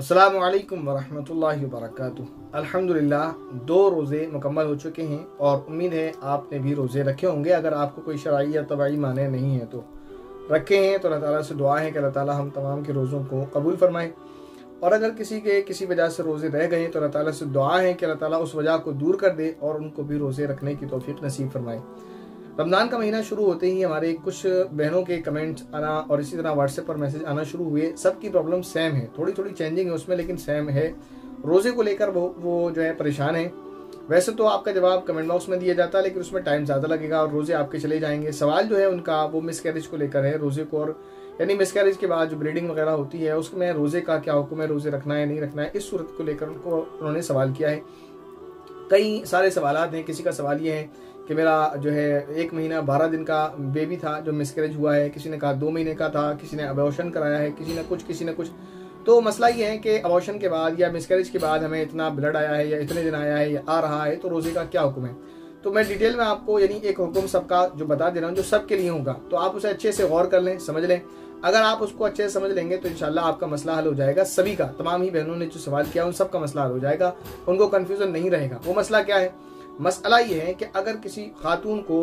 अस्सलामु अलैकुम वरहमतुल्लाहि वबरकातुहू। अल्हम्दुलिल्लाह 2 रोज़े मुकम्मल हो चुके हैं और उम्मीद है आपने भी रोज़े रखे होंगे। अगर आपको कोई शरई या तबई माने नहीं है तो रखे हैं तो अल्लाह ताला से दुआ है कि अल्लाह ताला हम तमाम के रोज़ों को कबूल फरमाए। और अगर किसी के किसी वजह से रोज़े रह गए तो अल्लाह ताला से दुआ है कि अल्लाह ताला उस वजह को दूर कर दे और उनको भी रोज़े रखने की तौफीक नसीब फरमाए। रमज़ान का महीना शुरू होते ही हमारे कुछ बहनों के कमेंट्स आना और इसी तरह व्हाट्सएप पर मैसेज आना शुरू हुए। सबकी प्रॉब्लम सेम है, थोड़ी थोड़ी चेंजिंग है उसमें, लेकिन सेम है। रोज़े को लेकर वो जो है परेशान है। वैसे तो आपका जवाब कमेंट बॉक्स में दिया जाता है, लेकिन उसमें टाइम ज़्यादा लगेगा और रोज़े आपके चले जाएंगे। सवाल जो है उनका वो मिसकैरेज को लेकर है, रोज़े को, और यानी मिसकैरेज के बाद जो ब्लीडिंग वगैरह होती है उसमें रोज़े का क्या हुक्म है, रोज़े रखना है नहीं रखना है, इस सूरत को लेकर उन्होंने सवाल किया है। कई सारे सवालात हैं। किसी का सवाल ये है कि मेरा जो है 1 महीना 12 दिन का बेबी था जो मिसकैरेज हुआ है, किसी ने कहा 2 महीने का था, किसी ने अबॉर्शन कराया है, किसी ने कुछ। तो मसला ये है कि अबॉर्शन के बाद या मिसकैरेज के बाद हमें इतना ब्लड आया है या इतने दिन आया है या आ रहा है, तो रोज़े का क्या हुक्म है। तो मैं डिटेल में आपको यानी एक हुक्म सबका जो बता दे रहा हूँ जो सबके लिए होगा, तो आप उसे अच्छे से गौर कर लें, समझ लें। अगर आप उसको अच्छे से समझ लेंगे तो इंशाल्लाह आपका मसला हल हो जाएगा। सभी का, तमाम ही बहनों ने जो सवाल किया उन सबका मसला हल हो जाएगा, उनको कन्फ्यूजन नहीं रहेगा। वो मसला क्या है? मसला ये है कि अगर किसी खातून को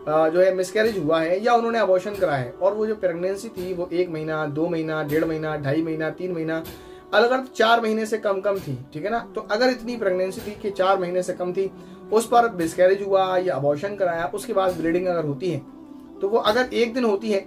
जो है मिसकैरेज हुआ है या उन्होंने अबॉर्शन करा है और वो जो प्रेगनेंसी थी वो 1 महीना, 2 महीना, 1.5 महीना, 2.5 महीना, 3 महीना, अगर 4 महीने से कम थी, ठीक है ना। तो अगर इतनी प्रेगनेंसी थी कि 4 महीने से कम थी, उस पर मिसकैरेज हुआ या अबॉर्शन कराया, उसके बाद ब्लीडिंग अगर होती है तो वो अगर 1 दिन होती है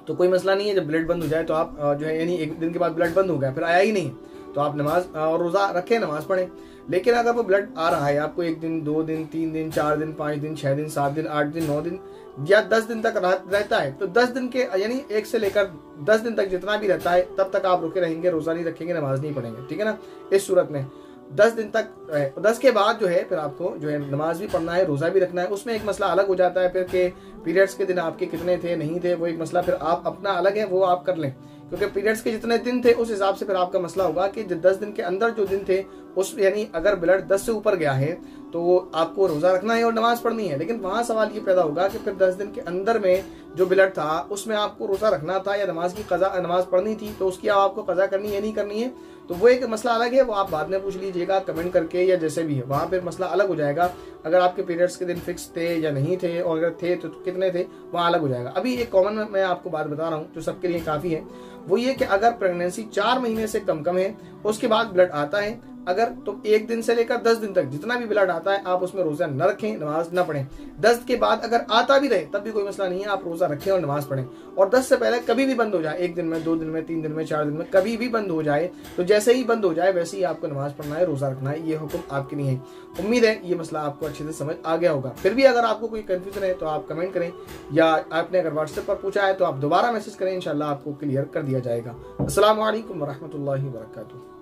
तो कोई मसला नहीं है। जब ब्लड बंद हो जाए तो आप जो है यानी 1 दिन के बाद ब्लड बंद हो गया, फिर आया ही नहीं, तो आप नमाज और रोज़ा रखें, नमाज पढ़ें। लेकिन अगर वो ब्लड आ रहा है आपको 1 दिन, 2 दिन, 3 दिन, 4 दिन, 5 दिन, 6 दिन, 7 दिन, 8 दिन, 9 दिन या 10 दिन तक रहता है, तो 10 दिन के यानी 1 से लेकर 10 दिन तक जितना भी रहता है तब तक आप रुके रहेंगे, रोज़ा नहीं रखेंगे, नमाज नहीं पढ़ेंगे, ठीक है ना। इस सूरत में 10 दिन तक है। 10 के बाद जो है फिर आपको जो है नमाज भी पढ़ना है, रोज़ा भी रखना है। उसमें एक मसला अलग हो जाता है फिर के पीरियड्स के दिन आपके कितने थे नहीं थे, वो एक मसला फिर आप अपना अलग है, वो आप कर लें, क्योंकि पीरियड्स के जितने दिन थे उस हिसाब से फिर आपका मसला होगा कि 10 दिन के अंदर जो दिन थे उस यानी अगर ब्लड 10 से ऊपर गया है तो आपको रोज़ा रखना है और नमाज पढ़नी है। लेकिन वहाँ सवाल ये पैदा होगा कि फिर 10 दिन के अंदर में जो ब्लड था उसमें आपको रोज़ा रखना था या नमाज पढ़नी थी, तो उसकी आपको कज़ा करनी है नहीं करनी है, तो वो एक मसला अलग है। वो आप बाद में पूछ लीजिएगा कमेंट करके या जैसे भी है, वहाँ फिर मसला अलग हो जाएगा। अगर आपके पीरियड्स के दिन फिक्स थे या नहीं थे, और अगर थे तो कितने थे, वहाँ अलग हो जाएगा। अभी एक कॉमन मैं आपको बात बता रहा हूँ जो सबके लिए काफ़ी है, वो ये कि अगर प्रेगनेंसी 4 महीने से कम है उसके बाद ब्लड आता है, अगर तो 1 दिन से लेकर 10 दिन तक जितना भी ब्लड आता है आप उसमें रोज़ा न रखें, नमाज न पढ़ें। 10 के बाद अगर आता भी रहे तब भी कोई मसला नहीं है, आप रोज़ा रखें और नमाज पढ़ें। और 10 से पहले कभी भी बंद हो जाए, 1 दिन में, 2 दिन में, 3 दिन में, 4 दिन में, कभी भी बंद हो जाए, तो जैसे ही बंद हो जाए वैसे ही आपको नमाज पढ़ना है, रोज़ा रखना है। ये हुक्म आपके लिए है। उम्मीद है ये मसला आपको अच्छे से समझ आ गया होगा। फिर भी अगर आपको कोई कन्फ्यूजन है तो आप कमेंट करें, या आपने अगर व्हाट्सएप पर पूछा है तो आप दोबारा मैसेज करें, इंशाल्लाह आपको क्लियर कर दिया जाएगा। अस्सलामु अलैकुम वरहमतुल्लाहि वबरकातुहू।